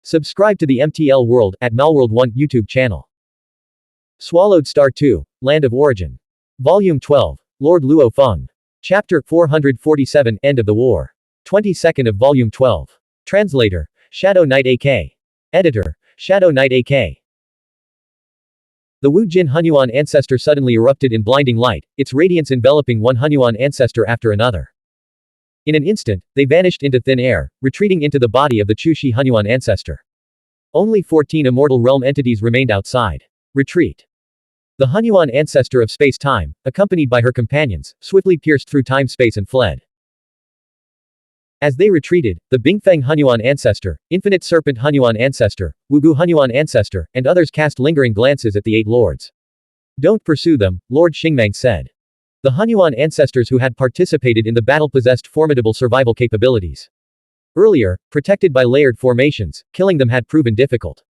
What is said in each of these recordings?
Subscribe to the MTL World at Malworld 1 YouTube channel. Swallowed Star 2, Land of Origin. Volume 12, Lord Luo Feng. Chapter 447, End of the War. 22nd of Volume 12. Translator, Shadow Knight AK. Editor, Shadow Knight AK. The Wu Jin Hunyuan ancestor suddenly erupted in blinding light, its radiance enveloping one Hunyuan ancestor after another. In an instant, they vanished into thin air, retreating into the body of the Chushi Hunyuan ancestor. Only 14 immortal realm entities remained outside. Retreat. The Hunyuan ancestor of space-time, accompanied by her companions, swiftly pierced through time-space and fled. As they retreated, the Bingfeng Hunyuan ancestor, Infinite Serpent Hunyuan ancestor, Wugu Hunyuan ancestor, and others cast lingering glances at the eight lords. Don't pursue them, Lord Xingmang said. The Hunyuan ancestors who had participated in the battle possessed formidable survival capabilities. Earlier, protected by layered formations, killing them had proven difficult.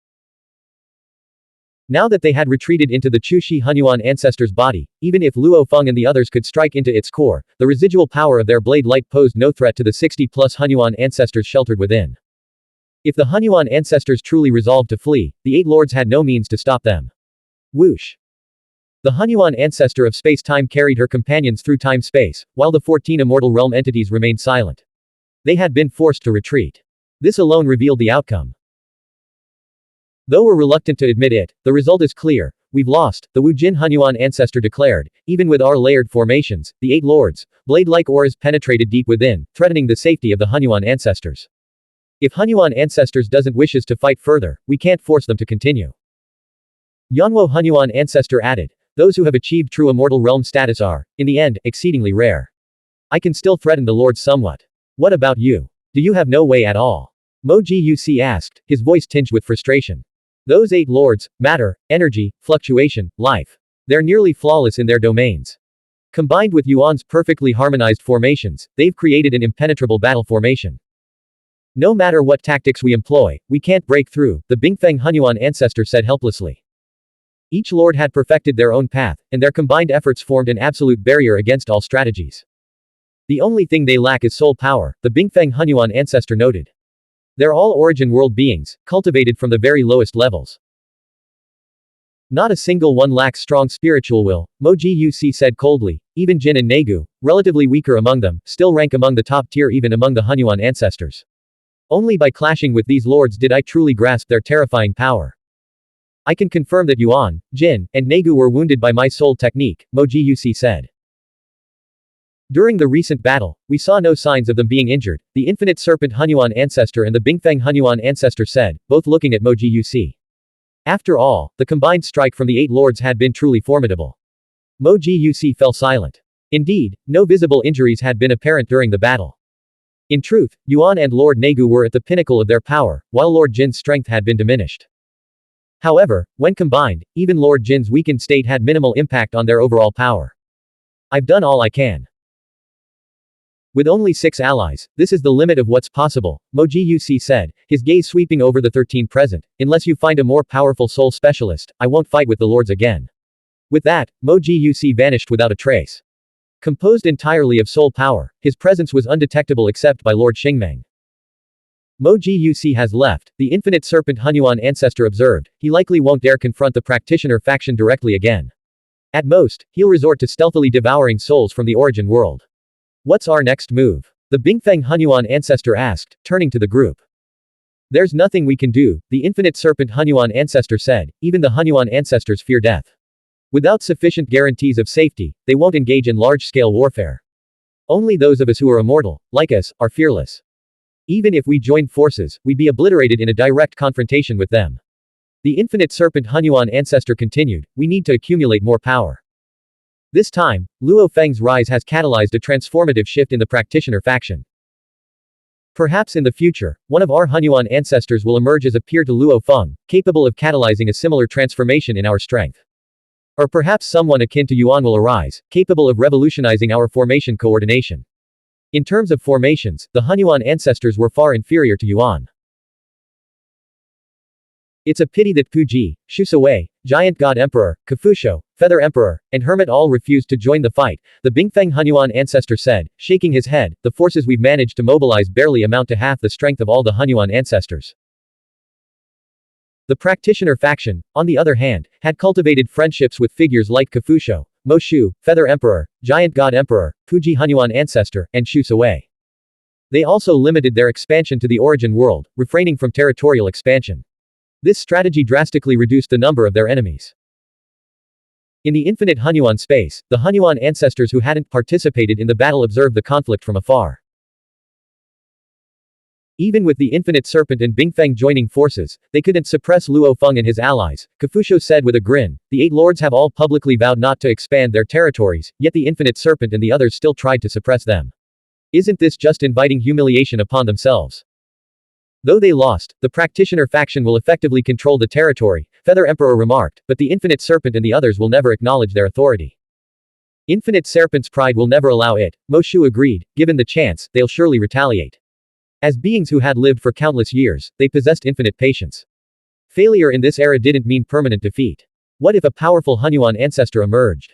Now that they had retreated into the Chushi Hunyuan ancestor's body, even if Luo Feng and the others could strike into its core, the residual power of their blade light posed no threat to the 60-plus Hunyuan ancestors sheltered within. If the Hunyuan ancestors truly resolved to flee, the eight lords had no means to stop them. Whoosh! The Hunyuan ancestor of space-time carried her companions through time-space, while the 14 immortal realm entities remained silent. They had been forced to retreat. This alone revealed the outcome. Though we're reluctant to admit it, the result is clear. We've lost, the Wu Jin Hunyuan ancestor declared. Even with our layered formations, the eight lords, blade-like auras penetrated deep within, threatening the safety of the Hunyuan ancestors. If Hunyuan ancestors doesn't wishes to fight further, we can't force them to continue. Yanwo Hunyuan ancestor added. Those who have achieved true immortal realm status are, in the end, exceedingly rare. I can still threaten the lords somewhat. What about you? Do you have no way at all? Moji Uc asked, his voice tinged with frustration. Those eight lords, matter, energy, fluctuation, life. They're nearly flawless in their domains. Combined with Yuan's perfectly harmonized formations, they've created an impenetrable battle formation. No matter what tactics we employ, we can't break through, the Bingfeng Hunyuan ancestor said helplessly. Each lord had perfected their own path, and their combined efforts formed an absolute barrier against all strategies. The only thing they lack is soul power, the Bingfeng Hunyuan ancestor noted. They're all origin world beings, cultivated from the very lowest levels. Not a single one lacks strong spiritual will, Moji Uc said coldly. Even Jin and Negu, relatively weaker among them, still rank among the top tier even among the Hunyuan ancestors. Only by clashing with these lords did I truly grasp their terrifying power. I can confirm that Yuan, Jin, and Negu were wounded by my soul technique, Moji Uc said. During the recent battle, we saw no signs of them being injured, the Infinite Serpent Hunyuan ancestor and the Bingfeng Hunyuan ancestor said, both looking at Moji Uc. After all, the combined strike from the eight lords had been truly formidable. Moji Uc fell silent. Indeed, no visible injuries had been apparent during the battle. In truth, Yuan and Lord Negu were at the pinnacle of their power, while Lord Jin's strength had been diminished. However, when combined, even Lord Jin's weakened state had minimal impact on their overall power. I've done all I can. With only 6 allies, this is the limit of what's possible, Moji Uc said, his gaze sweeping over the 13 present. Unless you find a more powerful soul specialist, I won't fight with the lords again. With that, Moji Uc vanished without a trace. Composed entirely of soul power, his presence was undetectable except by Lord Xingmang. Moji Uc has left, the Infinite Serpent Hunyuan ancestor observed. He likely won't dare confront the practitioner faction directly again. At most, he'll resort to stealthily devouring souls from the origin world. What's our next move? The Bingfeng Hunyuan ancestor asked, turning to the group. There's nothing we can do, the Infinite Serpent Hunyuan ancestor said. Even the Hunyuan ancestors fear death. Without sufficient guarantees of safety, they won't engage in large-scale warfare. Only those of us who are immortal, like us, are fearless. Even if we joined forces, we'd be obliterated in a direct confrontation with them. The Infinite Serpent Hunyuan ancestor continued, we need to accumulate more power. This time, Luo Feng's rise has catalyzed a transformative shift in the practitioner faction. Perhaps in the future, one of our Hunyuan ancestors will emerge as a peer to Luo Feng, capable of catalyzing a similar transformation in our strength. Or perhaps someone akin to Yuan will arise, capable of revolutionizing our formation coordination. In terms of formations, the Hunyuan ancestors were far inferior to Yuan. It's a pity that Puji, Shusawei, Giant God Emperor, Kafusho, Feather Emperor, and Hermit all refused to join the fight, the Bingfeng Hunyuan ancestor said, shaking his head. The forces we've managed to mobilize barely amount to half the strength of all the Hunyuan ancestors. The practitioner faction, on the other hand, had cultivated friendships with figures like Kafusho, Mo Shu, Feather Emperor, Giant God Emperor, Puji Hunyuan Ancestor, and Shu Sawei. They also limited their expansion to the origin world, refraining from territorial expansion. This strategy drastically reduced the number of their enemies. In the infinite Hunyuan space, the Hunyuan ancestors who hadn't participated in the battle observed the conflict from afar. Even with the Infinite Serpent and Bingfeng joining forces, they couldn't suppress Luo Feng and his allies, Kafusho said with a grin. The 8 lords have all publicly vowed not to expand their territories, yet the Infinite Serpent and the others still tried to suppress them. Isn't this just inviting humiliation upon themselves? Though they lost, the practitioner faction will effectively control the territory, Feather Emperor remarked, but the Infinite Serpent and the others will never acknowledge their authority. Infinite Serpent's pride will never allow it, Mo Shu agreed. Given the chance, they'll surely retaliate. As beings who had lived for countless years, they possessed infinite patience. Failure in this era didn't mean permanent defeat. What if a powerful Hunyuan ancestor emerged?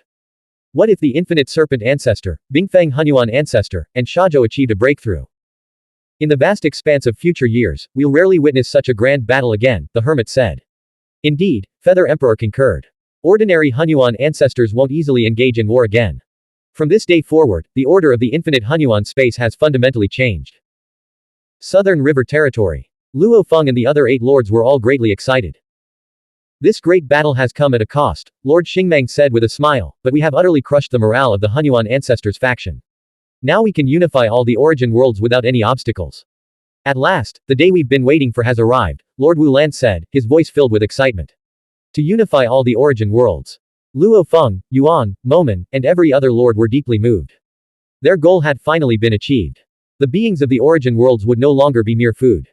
What if the Infinite Serpent ancestor, Bingfeng Hunyuan ancestor, and Shazhou achieved a breakthrough? In the vast expanse of future years, we'll rarely witness such a grand battle again, the hermit said. Indeed, Feather Emperor concurred. Ordinary Hunyuan ancestors won't easily engage in war again. From this day forward, the order of the infinite Hunyuan space has fundamentally changed. Southern River Territory. Luo Feng and the other 8 lords were all greatly excited. This great battle has come at a cost, Lord Xingmeng said with a smile, but we have utterly crushed the morale of the Hunyuan ancestors faction. Now we can unify all the origin worlds without any obstacles. At last, the day we've been waiting for has arrived, Lord Wu Lan said, his voice filled with excitement. To unify all the origin worlds. Luo Feng, Yuan, Momen, and every other lord were deeply moved. Their goal had finally been achieved. The beings of the origin worlds would no longer be mere food.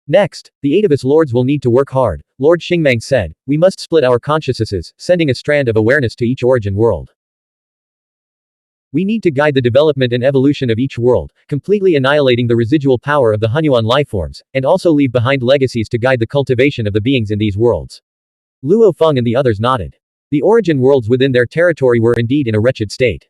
Next, the 8 of us lords will need to work hard, Lord Xingmeng said. We must split our consciousnesses, sending a strand of awareness to each origin world. We need to guide the development and evolution of each world, completely annihilating the residual power of the Hunyuan lifeforms, and also leave behind legacies to guide the cultivation of the beings in these worlds. Luo Feng and the others nodded. The origin worlds within their territory were indeed in a wretched state.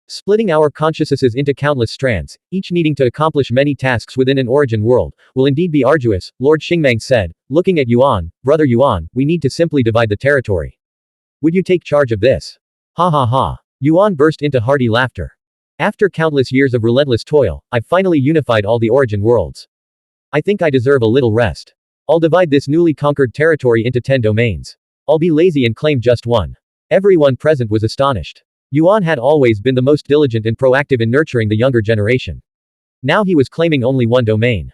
Splitting our consciousnesses into countless strands, each needing to accomplish many tasks within an origin world, will indeed be arduous, Lord Xingmeng said, looking at Yuan. Brother Yuan, we need to simply divide the territory. Would you take charge of this? Ha ha ha. Yuan burst into hearty laughter. After countless years of relentless toil, I've finally unified all the origin worlds. I think I deserve a little rest. I'll divide this newly conquered territory into 10 domains. I'll be lazy and claim just one. Everyone present was astonished. Yuan had always been the most diligent and proactive in nurturing the younger generation. Now he was claiming only one domain.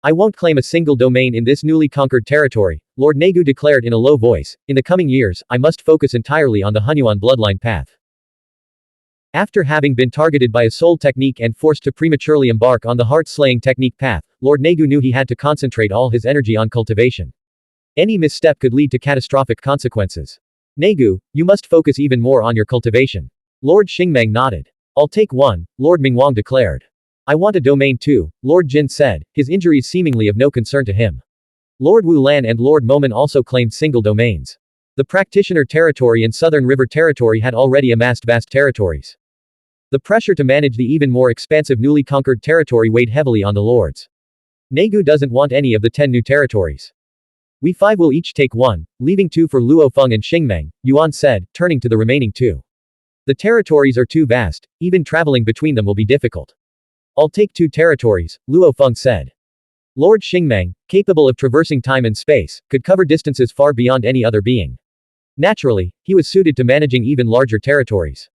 I won't claim a single domain in this newly conquered territory, Lord Negu declared in a low voice. In the coming years, I must focus entirely on the Hunyuan bloodline path. After having been targeted by a soul technique and forced to prematurely embark on the heart-slaying technique path, Lord Negu knew he had to concentrate all his energy on cultivation. Any misstep could lead to catastrophic consequences. Negu, you must focus even more on your cultivation. Lord Xingmeng nodded. I'll take one, Lord Mingwang declared. I want a domain too, Lord Jin said, his injuries seemingly of no concern to him. Lord Wu Lan and Lord Momen also claimed single domains. The practitioner territory and Southern River territory had already amassed vast territories. The pressure to manage the even more expansive newly conquered territory weighed heavily on the lords. Negu doesn't want any of the 10 new territories. We 5 will each take one, leaving 2 for Luo Feng and Xingmeng, Yuan said, turning to the remaining 2. The territories are too vast, even traveling between them will be difficult. I'll take 2 territories, Luo Feng said. Lord Xingmeng, capable of traversing time and space, could cover distances far beyond any other being. Naturally, he was suited to managing even larger territories.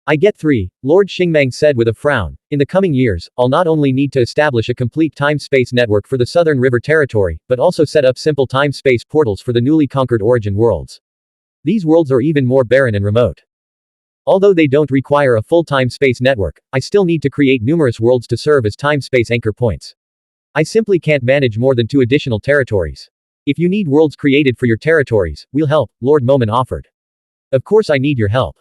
I get 3, Lord Xingmeng said with a frown. In the coming years, I'll not only need to establish a complete time-space network for the Southern River territory, but also set up simple time-space portals for the newly conquered origin worlds. These worlds are even more barren and remote. Although they don't require a full time-space network, I still need to create numerous worlds to serve as time-space anchor points. I simply can't manage more than 2 additional territories. If you need worlds created for your territories, we'll help, Lord Momen offered. Of course I need your help.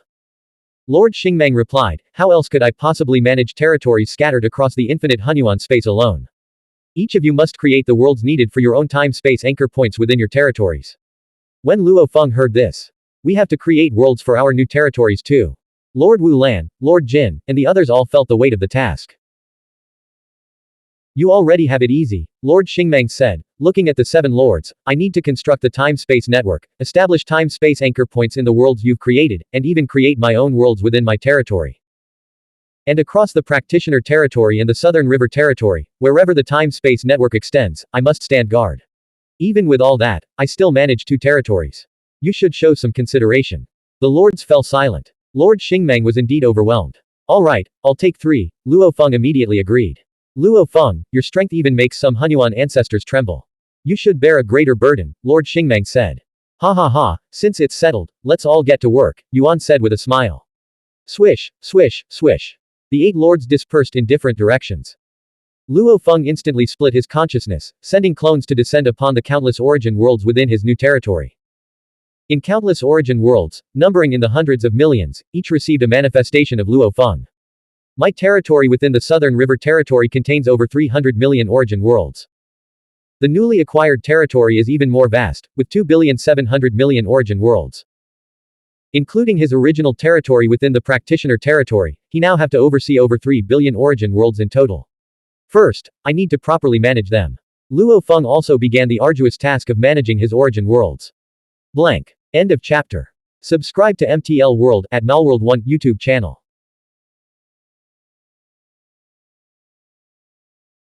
Lord Xingmeng replied, how else could I possibly manage territories scattered across the infinite Hunyuan space alone? Each of you must create the worlds needed for your own time-space anchor points within your territories. When Luo Feng heard this, we have to create worlds for our new territories too. Lord Wu Lan, Lord Jin, and the others all felt the weight of the task. You already have it easy, Lord Xingmang said, looking at the 7 lords. I need to construct the time-space network, establish time-space anchor points in the worlds you've created, and even create my own worlds within my territory. And across the practitioner territory and the Southern River territory, wherever the time-space network extends, I must stand guard. Even with all that, I still manage 2 territories. You should show some consideration. The lords fell silent. Lord Xingmang was indeed overwhelmed. All right, I'll take 3, Luo Feng immediately agreed. Luo Feng, your strength even makes some Hunyuan ancestors tremble. You should bear a greater burden, Lord Xingmang said. Ha ha ha, since it's settled, let's all get to work, Yuan said with a smile. Swish, swish, swish. The 8 lords dispersed in different directions. Luo Feng instantly split his consciousness, sending clones to descend upon the countless origin worlds within his new territory. In countless origin worlds, numbering in the hundreds of millions, each received a manifestation of Luo Feng. My territory within the Southern River territory contains over 300 million origin worlds. The newly acquired territory is even more vast, with 2,700,000,000 origin worlds. Including his original territory within the practitioner territory, he now have to oversee over 3 billion origin worlds in total. First, I need to properly manage them. Luo Feng also began the arduous task of managing his origin worlds. Blank. End of chapter. Subscribe to MTL World at Malworld 1 YouTube channel.